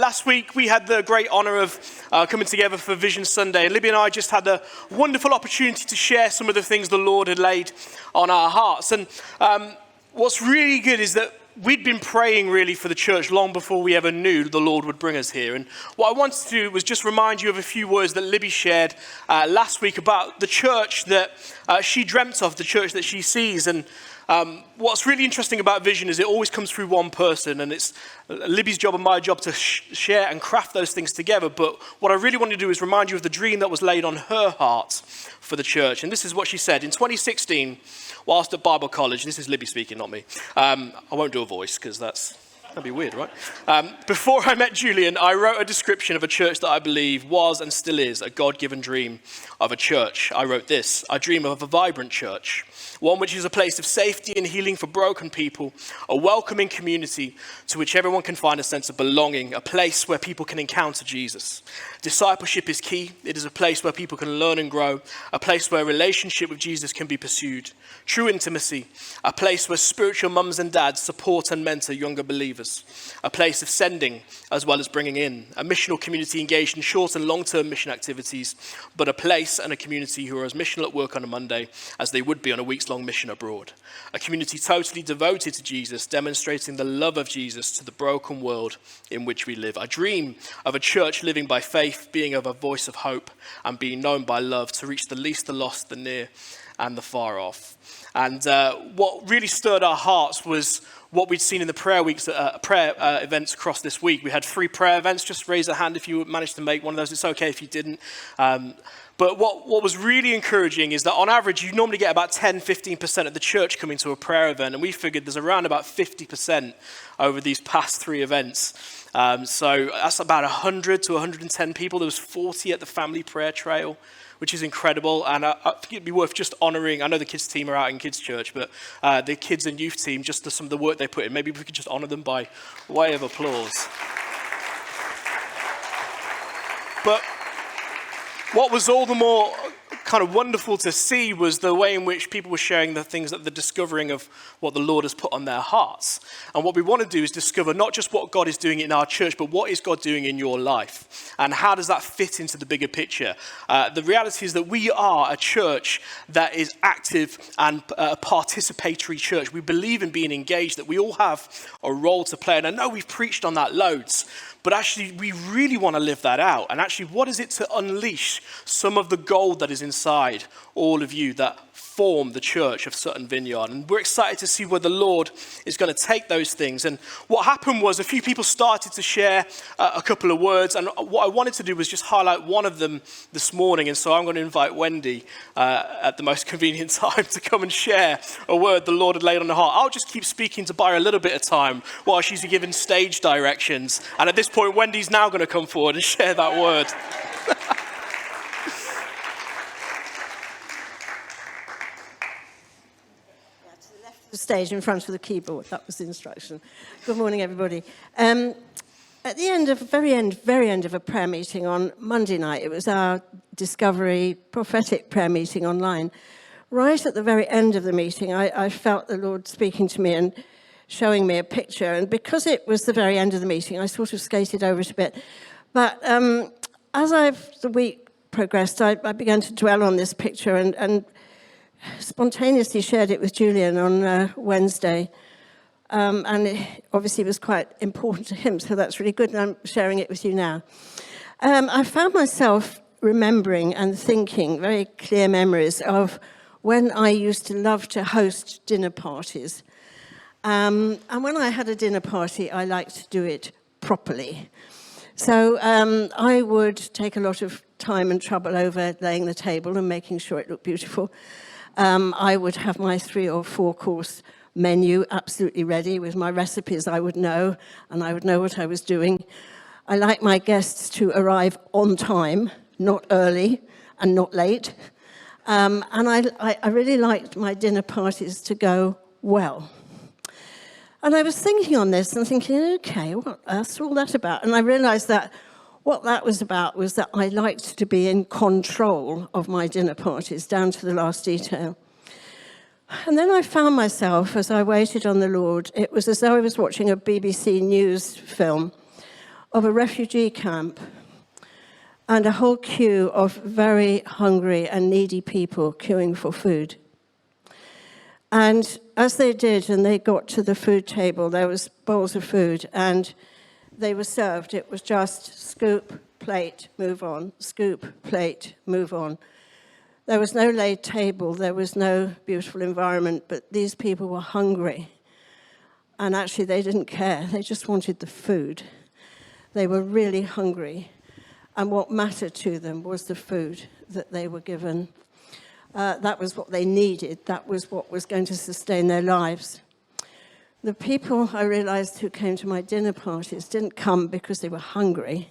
Last week we had the great honour of coming together for Vision Sunday, and Libby and I just had the wonderful opportunity to share some of the things the Lord had laid on our hearts. And what's really good is that we'd been praying really for the church long before we ever knew the Lord would bring us here. And what I wanted to do was just remind you of a few words that Libby shared last week about the church that she dreamt of, the church that she sees. And what's really interesting about vision is it always comes through one person, and it's Libby's job and my job to share and craft those things together. But what I really want to do is remind you of the dream that was laid on her heart for the church. And this is what she said. In 2016, whilst at Bible college, this is Libby speaking, not me. I won't do a voice because that'd be weird, right? Before I met Julian, I wrote a description of a church that I believe was and still is a God-given dream of a church. I wrote this: I dream of a vibrant church, one which is a place of safety and healing for broken people, a welcoming community to which everyone can find a sense of belonging, a place where people can encounter Jesus. Discipleship is key. It is a place where people can learn and grow, a place where relationship with Jesus can be pursued, true intimacy, a place where spiritual mums and dads support and mentor younger believers, a place of sending as well as bringing in, a missional community engaged in short and long-term mission activities, but a place and a community who are as missional at work on a Monday as they would be on a week's-long mission abroad, a community totally devoted to Jesus, demonstrating the love of Jesus to the broken world in which we live. I dream of a church living by faith, being of a voice of hope, and being known by love to reach the least, the lost, the near, and the far off. And what really stirred our hearts was what we'd seen in the prayer weeks, prayer events across this week. We had 3 prayer events. Just raise a hand if you managed to make one of those. It's okay if you didn't. But what was really encouraging is that on average, you normally get about 10-15% of the church coming to a prayer event. And we figured there's around about 50% over these past 3 events. So that's about 100 to 110 people. There was 40 at the family prayer trail, which is incredible. And I think it'd be worth just honouring, I know the kids team are out in kids church, but the kids and youth team, just some of the work they put in, maybe we could just honour them by way of applause. But what was all the more kind of wonderful to see was the way in which people were sharing the things that they're discovering of what the Lord has put on their hearts. And what we want to do is discover not just what God is doing in our church, but what is God doing in your life? And how does that fit into the bigger picture? The reality is that we are a church that is active and a participatory church. We believe in being engaged, that we all have a role to play. And I know we've preached on that loads, but actually we really want to live that out. And actually, what is it to unleash some of the gold that is inside all of you that form the church of Sutton Vineyard? And we're excited to see where the Lord is going to take those things. And what happened was a few people started to share a couple of words, and what I wanted to do was just highlight one of them this morning. And so I'm going to invite Wendy at the most convenient time to come and share a word the Lord had laid on her heart. I'll just keep speaking to Byra a little bit of time while she's given stage directions. And at this point, Wendy's now going to come forward and share that word. The stage in front of the keyboard. That was the instruction. Good morning, everybody. At the end of very end of a prayer meeting on Monday night, it was our Discovery prophetic prayer meeting online. Right at the very end of the meeting, I felt the Lord speaking to me and showing me a picture. And because it was the very end of the meeting, I sort of skated over it a bit. But as the week progressed, I began to dwell on this picture and spontaneously shared it with Julian on Wednesday. And it obviously was quite important to him, so that's really good, and I'm sharing it with you now. I found myself remembering and thinking very clear memories of when I used to love to host dinner parties. And when I had a dinner party, I liked to do it properly. So I would take a lot of time and trouble over laying the table and making sure it looked beautiful. I would have my 3 or 4 course menu absolutely ready with my recipes I would know, and I would know what I was doing. I like my guests to arrive on time, not early and not late. And I really liked my dinner parties to go well. And I was thinking on this and thinking, okay, what's all that about? And I realized that what that was about was that I liked to be in control of my dinner parties, down to the last detail. And then I found myself, as I waited on the Lord, it was as though I was watching a BBC News film of a refugee camp and a whole queue of very hungry and needy people queuing for food. And as they did, and they got to the food table, there was bowls of food, and they were served. It was just scoop, plate, move on, scoop, plate, move on. There was no laid table, there was no beautiful environment, but these people were hungry. And actually, they didn't care. They just wanted the food. They were really hungry. And what mattered to them was the food that they were given. That was what they needed. That was what was going to sustain their lives. The people, I realized, who came to my dinner parties didn't come because they were hungry.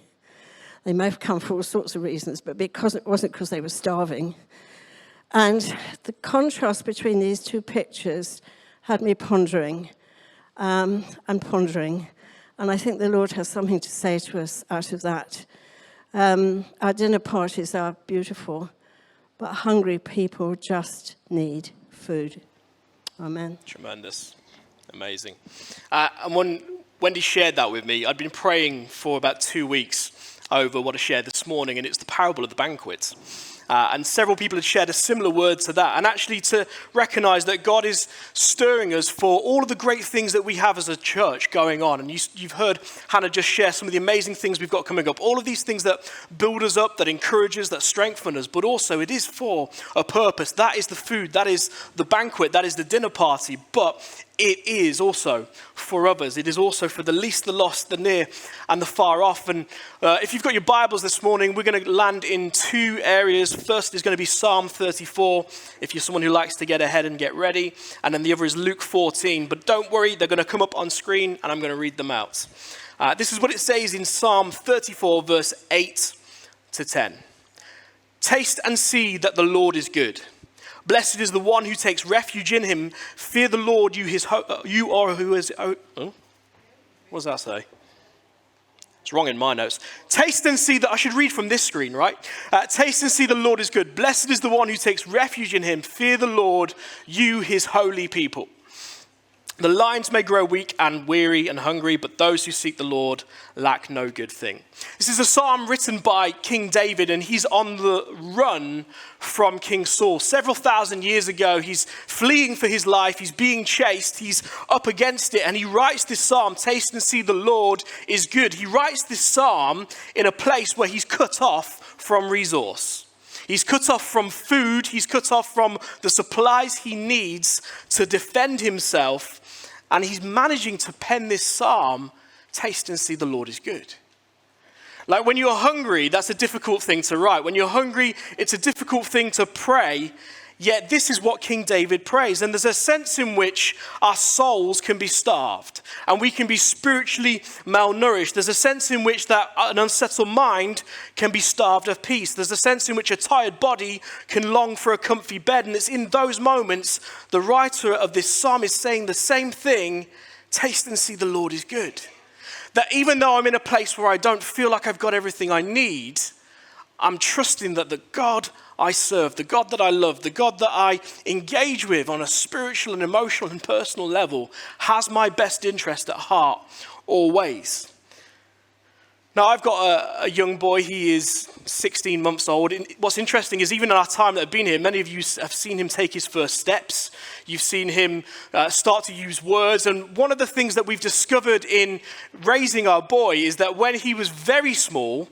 They may have come for all sorts of reasons, but because it wasn't because they were starving. And the contrast between these two pictures had me pondering and pondering. And I think the Lord has something to say to us out of that. Our dinner parties are beautiful, but hungry people just need food. Amen. Tremendous. Amazing. And when Wendy shared that with me, I'd been praying for about 2 weeks over what I shared this morning, and it's the parable of the banquet. And several people had shared a similar word to that. And actually to recognize that God is stirring us for all of the great things that we have as a church going on. And you've heard Hannah just share some of the amazing things we've got coming up. All of these things that build us up, that encourage us, that strengthen us. But also it is for a purpose. That is the food. That is the banquet. That is the dinner party. But it is also for others. It is also for the least, the lost, the near, and the far off. And if you've got your Bibles this morning, we're going to land in two areas. First is going to be Psalm 34, if you're someone who likes to get ahead and get ready. And then the other is Luke 14. But don't worry, they're going to come up on screen, and I'm going to read them out. This is what it says in Psalm 34, verse 8 to 10. Taste and see that the Lord is good. Blessed is the one who takes refuge in him. Fear the Lord, you are who is... What does that say? It's wrong in my notes. Taste and see that... I should read from this screen, right? Taste and see the Lord is good. Blessed is the one who takes refuge in him. Fear the Lord, you his holy people. The lions may grow weak and weary and hungry, but those who seek the Lord lack no good thing. This is a psalm written by King David, and he's on the run from King Saul. Several thousand years ago, he's fleeing for his life. He's being chased. He's up against it, and he writes this psalm, Taste and see the Lord is good. He writes this psalm in a place where he's cut off from resource. He's cut off from food. He's cut off from the supplies he needs to defend himself. And he's managing to pen this psalm, taste and see the Lord is good. Like when you're hungry, that's a difficult thing to write. When you're hungry, it's a difficult thing to pray. Yet this is what King David prays. And there's a sense in which our souls can be starved and we can be spiritually malnourished. There's a sense in which that an unsettled mind can be starved of peace. There's a sense in which a tired body can long for a comfy bed. And it's in those moments the writer of this psalm is saying the same thing, taste and see the Lord is good. That even though I'm in a place where I don't feel like I've got everything I need, I'm trusting that the God I serve, the God that I love, the God that I engage with on a spiritual and emotional and personal level has my best interest at heart always. Now, I've got a young boy. He is 16 months old. And what's interesting is even in our time that I've been here, many of you have seen him take his first steps. You've seen him start to use words. And one of the things that we've discovered in raising our boy is that when he was very small,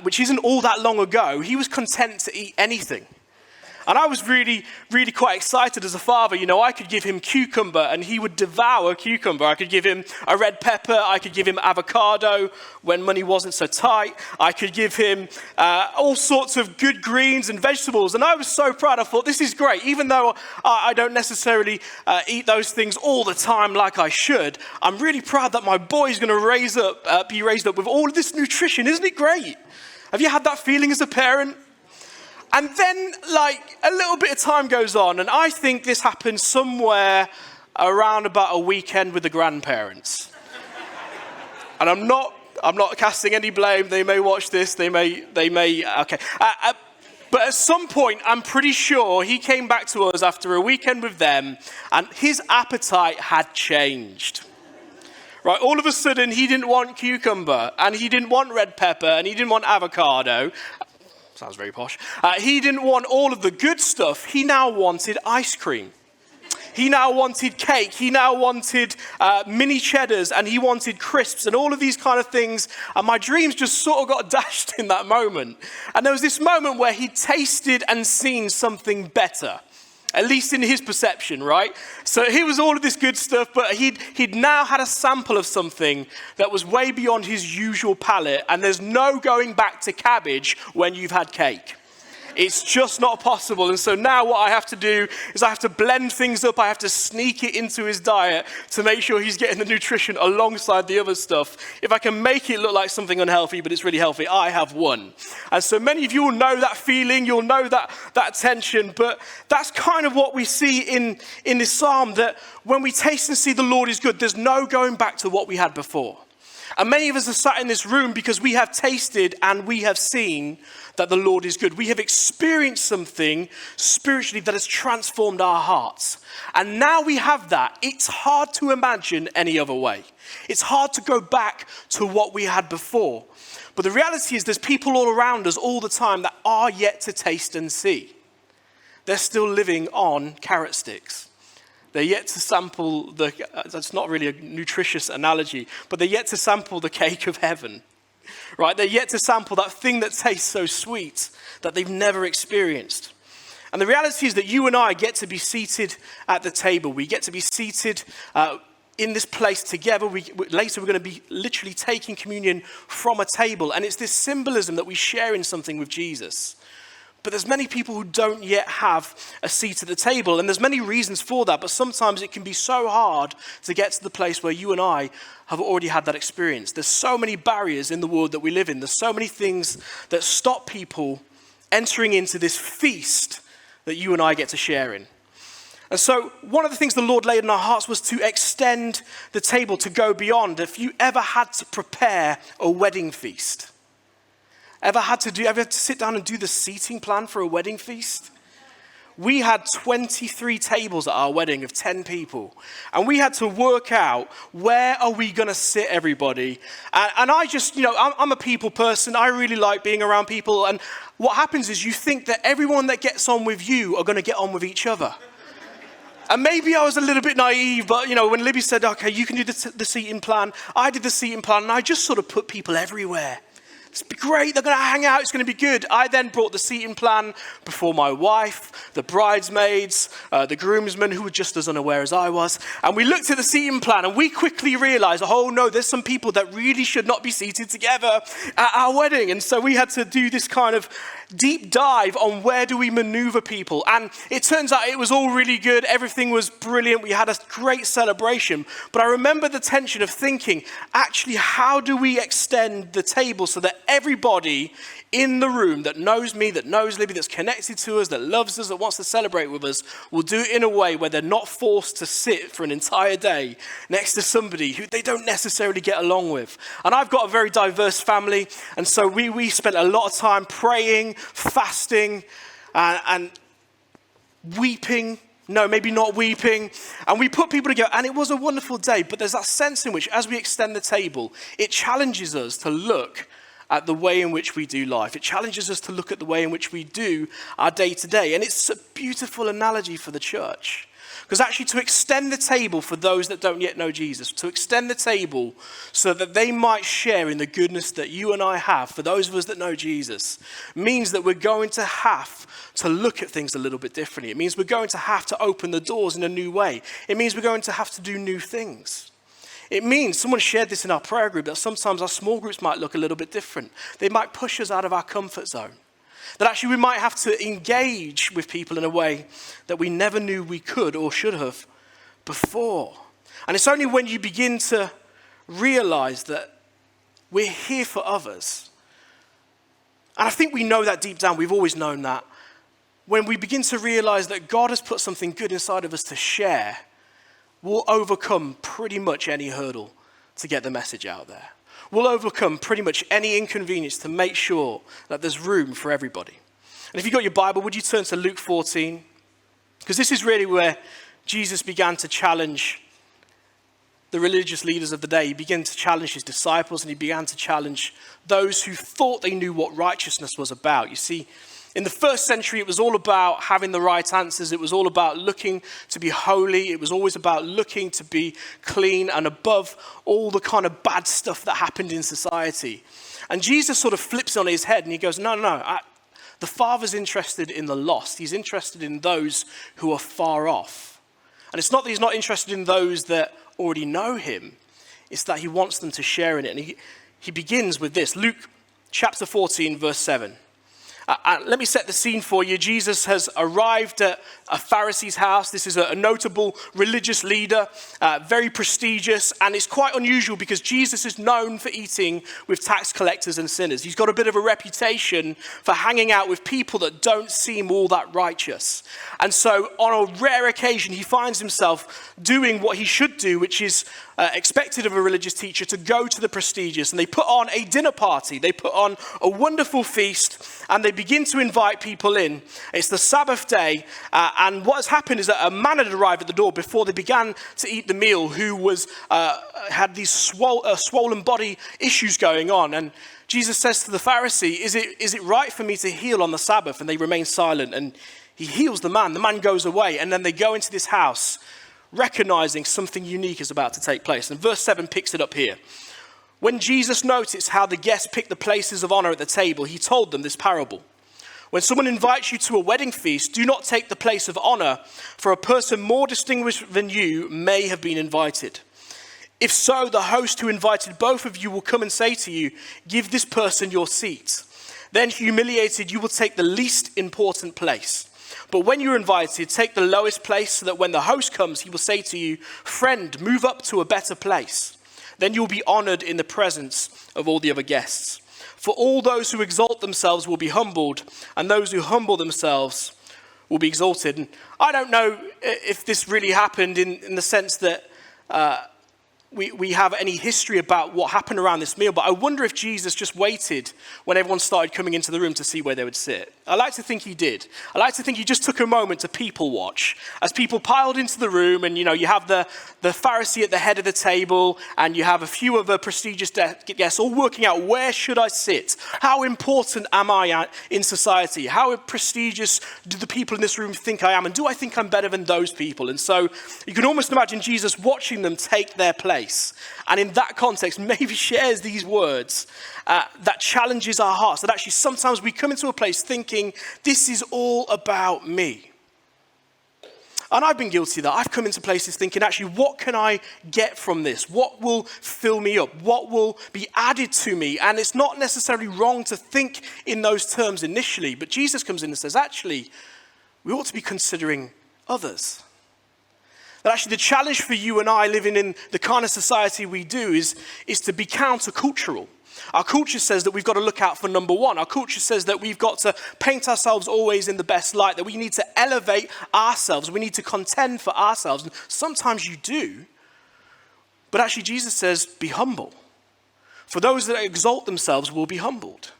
which isn't all that long ago, he was content to eat anything. And I was really, really quite excited as a father. You know, I could give him cucumber and he would devour cucumber. I could give him a red pepper. I could give him avocado when money wasn't so tight. I could give him all sorts of good greens and vegetables. And I was so proud. I thought, this is great. Even though I don't necessarily eat those things all the time like I should, I'm really proud that my boy is going to be raised up with all of this nutrition. Isn't it great? Have you had that feeling as a parent? And then, like, a little bit of time goes on, and I think this happened somewhere around about a weekend with the grandparents. And I'm not casting any blame. They may watch this. They may. Okay. But at some point, I'm pretty sure he came back to us after a weekend with them, and his appetite had changed. Right, all of a sudden, he didn't want cucumber, and he didn't want red pepper, and he didn't want avocado. Sounds very posh. He didn't want all of the good stuff. He now wanted ice cream. He now wanted cake. He now wanted mini cheddars, and he wanted crisps and all of these kind of things. And my dreams just sort of got dashed in that moment. And there was this moment where he tasted and seen something better, at least in his perception, right? So here was all of this good stuff, but he'd now had a sample of something that was way beyond his usual palate. And there's no going back to cabbage when you've had cake. It's just not possible. And so now what I have to do is I have to blend things up. I have to sneak it into his diet to make sure he's getting the nutrition alongside the other stuff. If I can make it look like something unhealthy, but it's really healthy, I have won. And so many of you will know that feeling. You'll know that tension. But that's kind of what we see in this psalm, that when we taste and see the Lord is good, there's no going back to what we had before. And many of us are sat in this room because we have tasted and we have seen that the Lord is good. We have experienced something spiritually that has transformed our hearts. And now we have that. It's hard to imagine any other way. It's hard to go back to what we had before. But the reality is there's people all around us all the time that are yet to taste and see. They're still living on carrot sticks. They're yet to sample that's not really a nutritious analogy, but they're yet to sample the cake of heaven, right? They're yet to sample that thing that tastes so sweet that they've never experienced. And the reality is that you and I get to be seated at the table. We get to be seated in this place together. Later we're going to be literally taking communion from a table. And it's this symbolism that we share in something with Jesus. But there's many people who don't yet have a seat at the table. And there's many reasons for that. But sometimes it can be so hard to get to the place where you and I have already had that experience. There's so many barriers in the world that we live in. There's so many things that stop people entering into this feast that you and I get to share in. And so one of the things the Lord laid in our hearts was to extend the table, to go beyond. If you ever had to prepare a wedding feast, ever had to sit down and do the seating plan for a wedding feast? We had 23 tables at our wedding of 10 people. And we had to work out, where are we going to sit everybody? And I just, I'm a people person. I really like being around people. And what happens is you think that everyone that gets on with you are going to get on with each other. And maybe I was a little bit naive, but when Libby said, okay, you can do the seating plan, I did the seating plan, and I just sort of put people everywhere. It's great, they're going to hang out, it's going to be good. I then brought the seating plan before my wife, the bridesmaids, the groomsmen, who were just as unaware as I was. And we looked at the seating plan and we quickly realized, oh no, there's some people that really should not be seated together at our wedding. And so we had to do this kind of deep dive on where do we maneuver people. And it turns out it was all really good. Everything was brilliant. We had a great celebration. But I remember the tension of thinking, actually, how do we extend the table so that everybody in the room that knows me, that knows Libby, that's connected to us, that loves us, that wants to celebrate with us, will do it in a way where they're not forced to sit for an entire day next to somebody who they don't necessarily get along with. And I've got a very diverse family, and so we spent a lot of time praying, fasting, and weeping. No, maybe not weeping. And we put people together, and it was a wonderful day. But there's that sense in which, as we extend the table, it challenges us to look at the way in which we do life. It challenges us to look at the way in which we do our day-to-day. And it's a beautiful analogy for the church. Because actually, to extend the table for those that don't yet know Jesus, to extend the table so that they might share in the goodness that you and I have, for those of us that know Jesus, means that we're going to have to look at things a little bit differently. It means we're going to have to open the doors in a new way. It means we're going to have to do new things. It means, someone shared this in our prayer group, that sometimes our small groups might look a little bit different. They might push us out of our comfort zone. That actually we might have to engage with people in a way that we never knew we could or should have before. And it's only when you begin to realize that we're here for others. And I think we know that deep down, we've always known that. When we begin to realize that God has put something good inside of us to share, we'll overcome pretty much any hurdle to get the message out there. We'll overcome pretty much any inconvenience to make sure that there's room for everybody. And if you've got your Bible, would you turn to Luke 14? Because this is really where Jesus began to challenge the religious leaders of the day, he began to challenge his disciples, and he began to challenge those who thought they knew what righteousness was about. You see, in the first century, it was all about having the right answers. It was all about looking to be holy. It was always about looking to be clean and above all the kind of bad stuff that happened in society. And Jesus sort of flips on his head and he goes, no. The Father's interested in the lost. He's interested in those who are far off. And it's not that he's not interested in those that already know him. It's that he wants them to share in it. And he begins with this. Luke chapter 14, verse 7. Let me set the scene for you. Jesus has arrived at a Pharisee's house. This is a notable religious leader, very prestigious, and it's quite unusual because Jesus is known for eating with tax collectors and sinners. He's got a bit of a reputation for hanging out with people that don't seem all that righteous. And so on a rare occasion, he finds himself doing what he should do, which is expected of a religious teacher, to go to the prestigious. And they put on a dinner party. They put on a wonderful feast, and they begin to invite people in. It's the Sabbath day, and what has happened is that a man had arrived at the door before they began to eat the meal who had these swollen body issues going on. And Jesus says to the Pharisee, is it right for me to heal on the Sabbath? And they remain silent, and he heals the man. The man goes away, and then they go into this house recognizing something unique is about to take place. And verse 7 picks it up here. When Jesus noticed how the guests picked the places of honor at the table, he told them this parable. When someone invites you to a wedding feast, do not take the place of honor, for a person more distinguished than you may have been invited. If so, the host who invited both of you will come and say to you, give this person your seat. Then, humiliated, you will take the least important place. But when you're invited, take the lowest place, so that when the host comes, he will say to you, friend, move up to a better place. Then you'll be honored in the presence of all the other guests. For all those who exalt themselves will be humbled, and those who humble themselves will be exalted. And I don't know if this really happened in the sense that we have any history about what happened around this meal, but I wonder if Jesus just waited when everyone started coming into the room to see where they would sit. I like to think he did. I like to think he just took a moment to people watch. As people piled into the room, and you have the Pharisee at the head of the table, and you have a few of the prestigious guests all working out, where should I sit? How important am I in society? How prestigious do the people in this room think I am? And do I think I'm better than those people? And so you can almost imagine Jesus watching them take their place. And in that context, maybe shares these words that challenges our hearts. That actually sometimes we come into a place thinking, this is all about me. And I've been guilty of that. I've come into places thinking, actually, what can I get from this? What will fill me up? What will be added to me? And it's not necessarily wrong to think in those terms initially. But Jesus comes in and says, actually, we ought to be considering others. That actually the challenge for you and I living in the kind of society we do is to be countercultural. Our culture says that we've got to look out for number one. Our culture says that we've got to paint ourselves always in the best light, that we need to elevate ourselves. We need to contend for ourselves. And sometimes you do. But actually Jesus says, be humble. For those that exalt themselves will be humbled.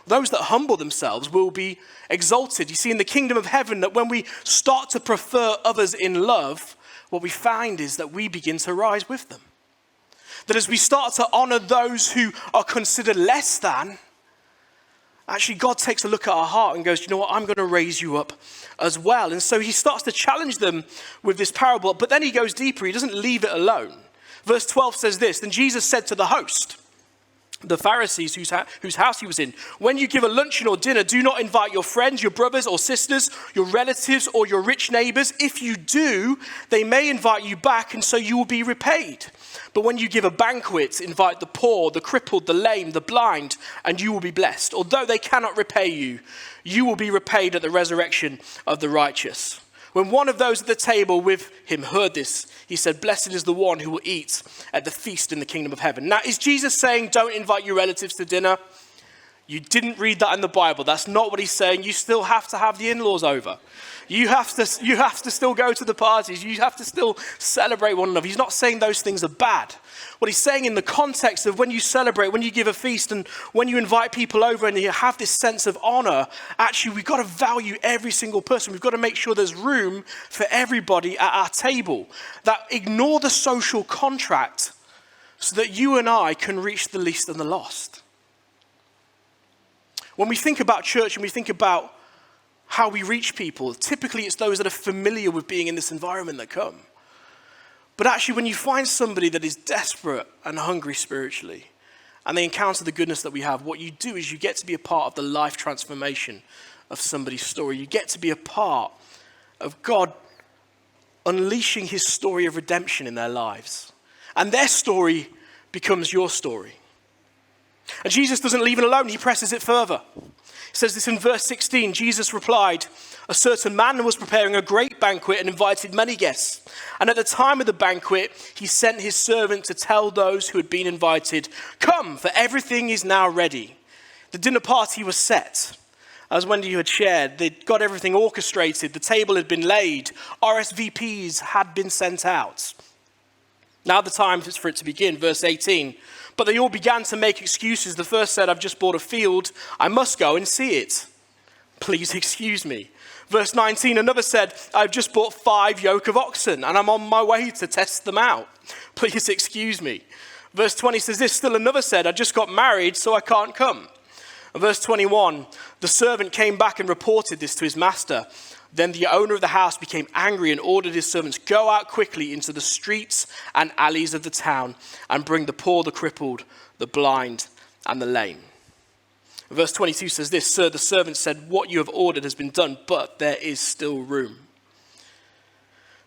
Those that humble themselves will be exalted. You see, in the kingdom of heaven, that when we start to prefer others in love, what we find is that we begin to rise with them. That as we start to honor those who are considered less than, actually God takes a look at our heart and goes, you know what, I'm going to raise you up as well. And so he starts to challenge them with this parable, but then he goes deeper. He doesn't leave it alone. Verse 12 says this, then Jesus said to the host, the Pharisees whose house he was in, when you give a luncheon or dinner, do not invite your friends, your brothers or sisters, your relatives or your rich neighbors. If you do, they may invite you back, and so you will be repaid. But when you give a banquet, invite the poor, the crippled, the lame, the blind, and you will be blessed. Although they cannot repay you, you will be repaid at the resurrection of the righteous. When one of those at the table with him heard this, he said, blessed is the one who will eat at the feast in the kingdom of heaven. Now, is Jesus saying don't invite your relatives to dinner? You didn't read that in the Bible. That's not what he's saying. You still have to have the in-laws over. You have to still go to the parties. You have to still celebrate one another. He's not saying those things are bad. What he's saying in the context of when you celebrate, when you give a feast, and when you invite people over and you have this sense of honor, actually we've got to value every single person. We've got to make sure there's room for everybody at our table. That ignore the social contract so that you and I can reach the least and the lost. When we think about church and we think about how we reach people, typically it's those that are familiar with being in this environment that come. But actually, when you find somebody that is desperate and hungry spiritually, and they encounter the goodness that we have, what you do is you get to be a part of the life transformation of somebody's story. You get to be a part of God unleashing his story of redemption in their lives. And their story becomes your story. And Jesus doesn't leave it alone, he presses it further. It says this in verse 16, Jesus replied, "A certain man was preparing a great banquet and invited many guests. And at the time of the banquet, he sent his servant to tell those who had been invited, 'Come, for everything is now ready.' The dinner party was set. As Wendy had shared, they'd got everything orchestrated. The table had been laid. RSVPs had been sent out. Now the time is for it to begin." Verse 18. "But they all began to make excuses. The first said, 'I've just bought a field. I must go and see it. Please excuse me.' Verse 19, another said, 'I've just bought 5 yoke of oxen and I'm on my way to test them out. Please excuse me.' Verse 20 says this, still another said, 'I just got married, so I can't come.' And verse 21, the servant came back and reported this to his master. Then the owner of the house became angry and ordered his servants, 'Go out quickly into the streets and alleys of the town and bring the poor, the crippled, the blind, and the lame.' Verse 22 says this, 'Sir, the servant said, what you have ordered has been done, but there is still room.'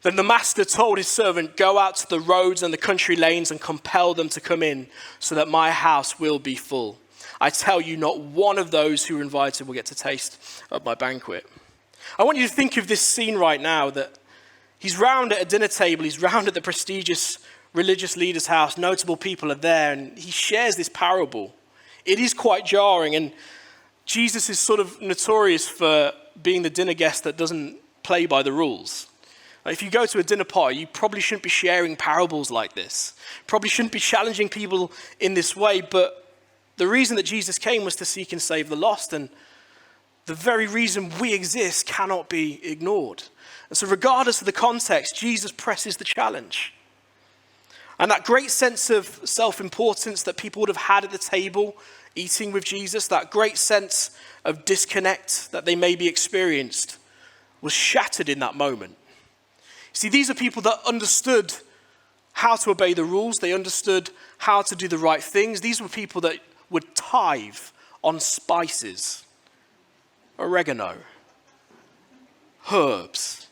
Then the master told his servant, 'Go out to the roads and the country lanes and compel them to come in so that my house will be full. I tell you, not one of those who are invited will get to taste of my banquet.'" I want you to think of this scene right now, that he's round at a dinner table, he's round at the prestigious religious leader's house, notable people are there, and he shares this parable. It is quite jarring, and Jesus is sort of notorious for being the dinner guest that doesn't play by the rules. If you go to a dinner party, you probably shouldn't be sharing parables like this. Probably shouldn't be challenging people in this way, but the reason that Jesus came was to seek and save the lost, and the very reason we exist cannot be ignored. And so regardless of the context, Jesus presses the challenge. And that great sense of self-importance that people would have had at the table eating with Jesus, that great sense of disconnect that they maybe experienced, was shattered in that moment. See, these are people that understood how to obey the rules. They understood how to do the right things. These were people that would tithe on spices, oregano, herbs,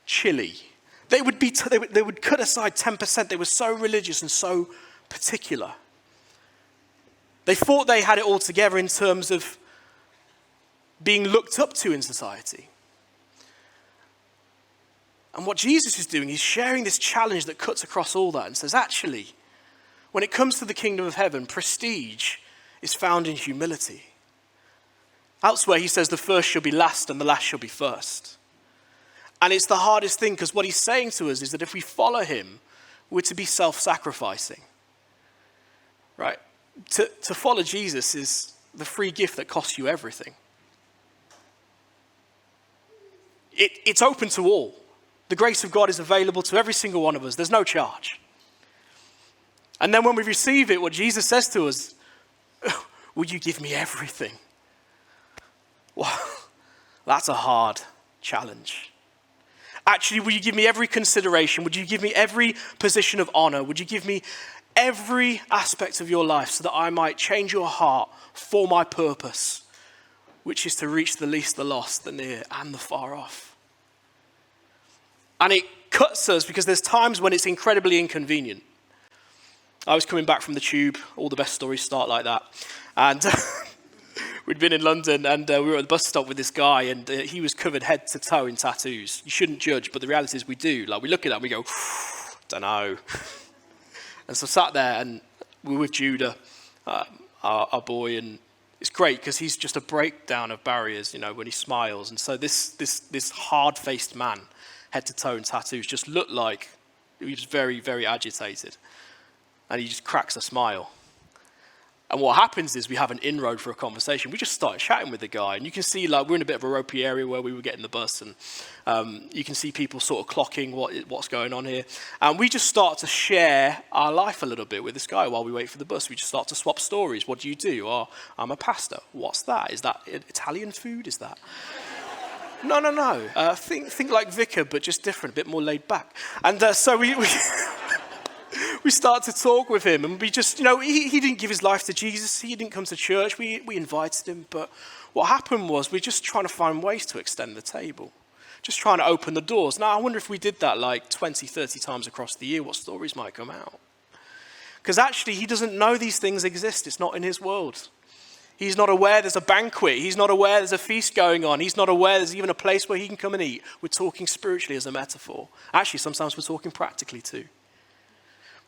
chili. They would cut aside 10%. They were so religious and so particular. They thought they had it all together in terms of being looked up to in society. And what Jesus is doing, he's sharing this challenge that cuts across all that and says, actually, when it comes to the kingdom of heaven, prestige is found in humility. Elsewhere, he says the first shall be last and the last shall be first. And it's the hardest thing, because what he's saying to us is that if we follow him, we're to be self-sacrificing. Right? To follow Jesus is the free gift that costs you everything. It's open to all. The grace of God is available to every single one of us. There's no charge. And then when we receive it, what Jesus says to us, will you give me everything? Well, that's a hard challenge. Actually, will you give me every consideration? Would you give me every position of honor? Would you give me every aspect of your life so that I might change your heart for my purpose, which is to reach the least, the lost, the near, and the far off? And it cuts us because there's times when it's incredibly inconvenient. I was coming back from the tube. All the best stories start like that. And we'd been in London, and we were at the bus stop with this guy, and he was covered head to toe in tattoos. You shouldn't judge, but the reality is we do. Like, we look at that and we go, don't know. And so I sat there, and we were with Judah, our boy, and it's great because he's just a breakdown of barriers, when he smiles. And so this hard-faced man, head to toe in tattoos, just looked like he was very, very agitated. And he just cracks a smile. And what happens is we have an inroad for a conversation. We just start chatting with the guy. And you can see, we're in a bit of a ropey area where we were getting the bus. And you can see people sort of clocking what's going on here. And we just start to share our life a little bit with this guy while we wait for the bus. We just start to swap stories. What do you do? Oh, I'm a pastor. What's that? Is that Italian food? Is that? No. Think like vicar, but just different, a bit more laid back. And so we we start to talk with him, and we just, he didn't give his life to Jesus. He didn't come to church. We invited him. But what happened was we're just trying to find ways to extend the table, just trying to open the doors. Now, I wonder if we did that 20, 30 times across the year, what stories might come out. Because actually, he doesn't know these things exist. It's not in his world. He's not aware there's a banquet. He's not aware there's a feast going on. He's not aware there's even a place where he can come and eat. We're talking spiritually as a metaphor. Actually, sometimes we're talking practically too.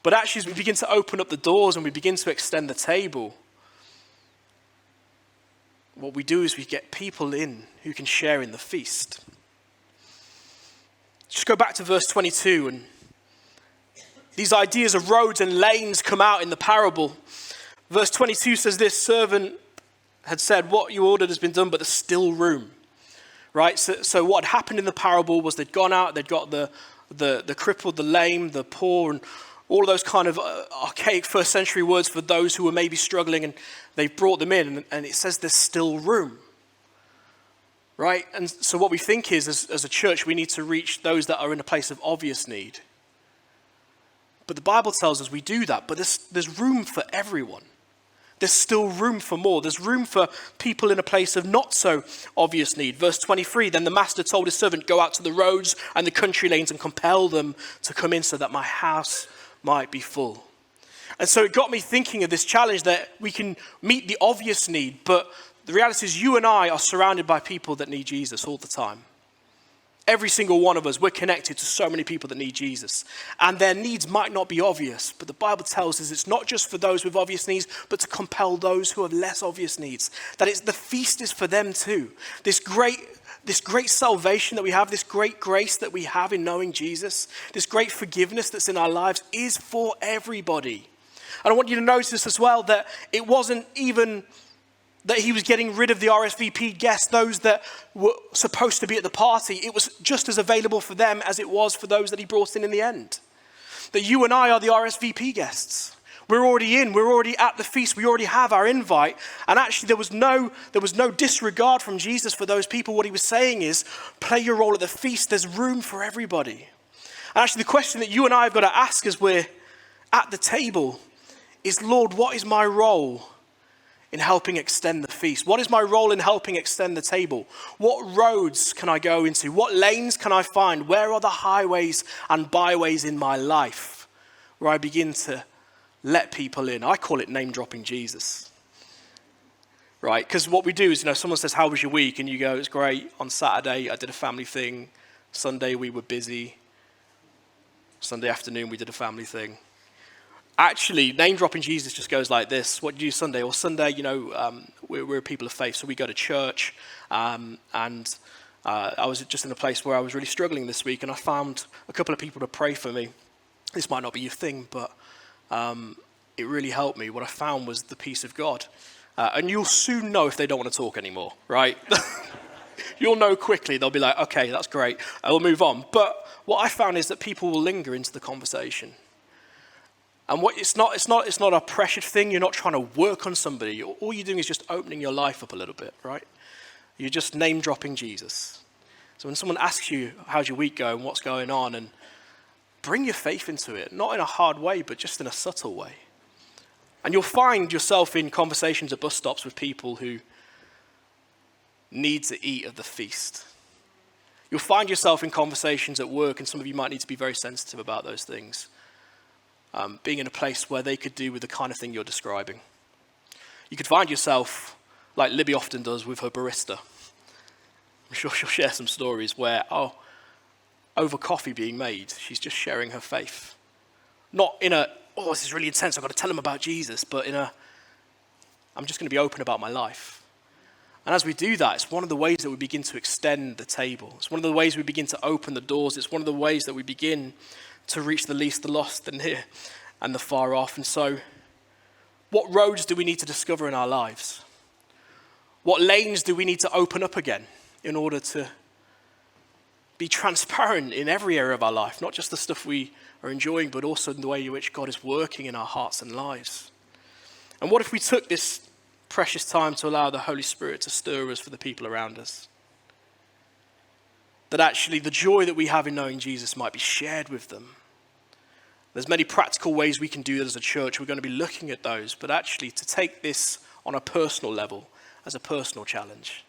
But actually, as we begin to open up the doors and we begin to extend the table, what we do is we get people in who can share in the feast. Just go back to verse 22, and these ideas of roads and lanes come out in the parable. Verse 22 says this: servant had said, what you ordered has been done, but there's still room. Right? So what had happened in the parable was they'd gone out, they'd got the crippled, the lame, the poor, and all of those kind of archaic first century words for those who were maybe struggling, and they've brought them in, and it says there's still room. Right? And so what we think is, as a church, we need to reach those that are in a place of obvious need. But the Bible tells us we do that, but there's room for everyone. There's still room for more. There's room for people in a place of not so obvious need. Verse 23, then the master told his servant, go out to the roads and the country lanes and compel them to come in so that my house might be full. And so it got me thinking of this challenge that we can meet the obvious need, but the reality is you and I are surrounded by people that need Jesus all the time. Every single one of us, we're connected to so many people that need Jesus. And their needs might not be obvious, but the Bible tells us it's not just for those with obvious needs, but to compel those who have less obvious needs. That it's the feast is for them too. This great salvation that we have, this great grace that we have in knowing Jesus, this great forgiveness that's in our lives is for everybody. And I want you to notice as well that it wasn't even that he was getting rid of the RSVP guests, those that were supposed to be at the party. It was just as available for them as it was for those that he brought in the end. That you and I are the RSVP guests. We're already in, we're already at the feast, we already have our invite. And actually there was no disregard from Jesus for those people. What he was saying is, play your role at the feast, there's room for everybody. And actually the question that you and I have got to ask as we're at the table is, Lord, what is my role in helping extend the feast? What is my role in helping extend the table? What roads can I go into? What lanes can I find? Where are the highways and byways in my life where I begin to let people in? I call it name dropping Jesus. Right? Because what we do is, someone says, how was your week? And you go, it's great. On Saturday, I did a family thing. Sunday, we were busy. Sunday afternoon, we did a family thing. Actually, name dropping Jesus just goes like this. What do you do Sunday? Well, Sunday, we're a people of faith, so we go to church. And I was just in a place where I was really struggling this week, and I found a couple of people to pray for me. This might not be your thing, but it really helped me. What I found was the peace of God. And you'll soon know if they don't want to talk anymore, right? You'll know quickly. They'll be like, okay, that's great. I'll move on. But what I found is that people will linger into the conversation. And it's not a pressured thing. You're not trying to work on somebody. All you're doing is just opening your life up a little bit, right? You're just name dropping Jesus. So when someone asks you, how's your week going? What's going on? And bring your faith into it, not in a hard way, but just in a subtle way. And you'll find yourself in conversations at bus stops with people who need to eat of the feast. You'll find yourself in conversations at work, and some of you might need to be very sensitive about those things. Being in a place where they could do with the kind of thing you're describing. You could find yourself, like Libby often does with her barista. I'm sure she'll share some stories where, over coffee being made, she's just sharing her faith. Not in this is really intense, I've got to tell them about Jesus, but in I'm just going to be open about my life. And as we do that, it's one of the ways that we begin to extend the table. It's one of the ways we begin to open the doors. It's one of the ways that we begin to reach the least, the lost, the near, and the far off. And so, what roads do we need to discover in our lives? What lanes do we need to open up again in order to be transparent in every area of our life, not just the stuff we are enjoying, but also in the way in which God is working in our hearts and lives? And what if we took this precious time to allow the Holy Spirit to stir us for the people around us? That actually the joy that we have in knowing Jesus might be shared with them. There's many practical ways we can do that as a church. We're going to be looking at those, but actually to take this on a personal level as a personal challenge.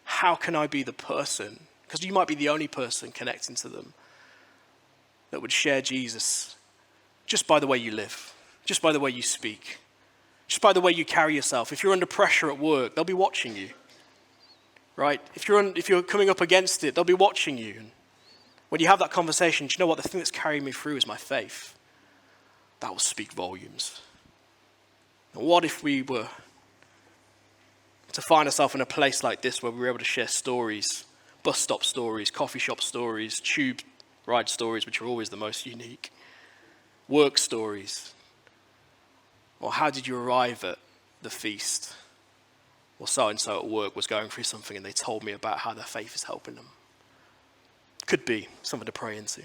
How can I be the person, because you might be the only person connecting to them, that would share Jesus just by the way you live, just by the way you speak, just by the way you carry yourself. If you're under pressure at work, they'll be watching you, right? If you're coming up against it, they'll be watching you. And when you have that conversation, do you know what? The thing that's carrying me through is my faith. That will speak volumes. And what if we were to find ourselves in a place like this where we were able to share stories, bus stop stories, coffee shop stories, tube ride stories, which are always the most unique, work stories. Or how did you arrive at the feast? Or so-and-so at work was going through something and they told me about how their faith is helping them. Could be something to pray into.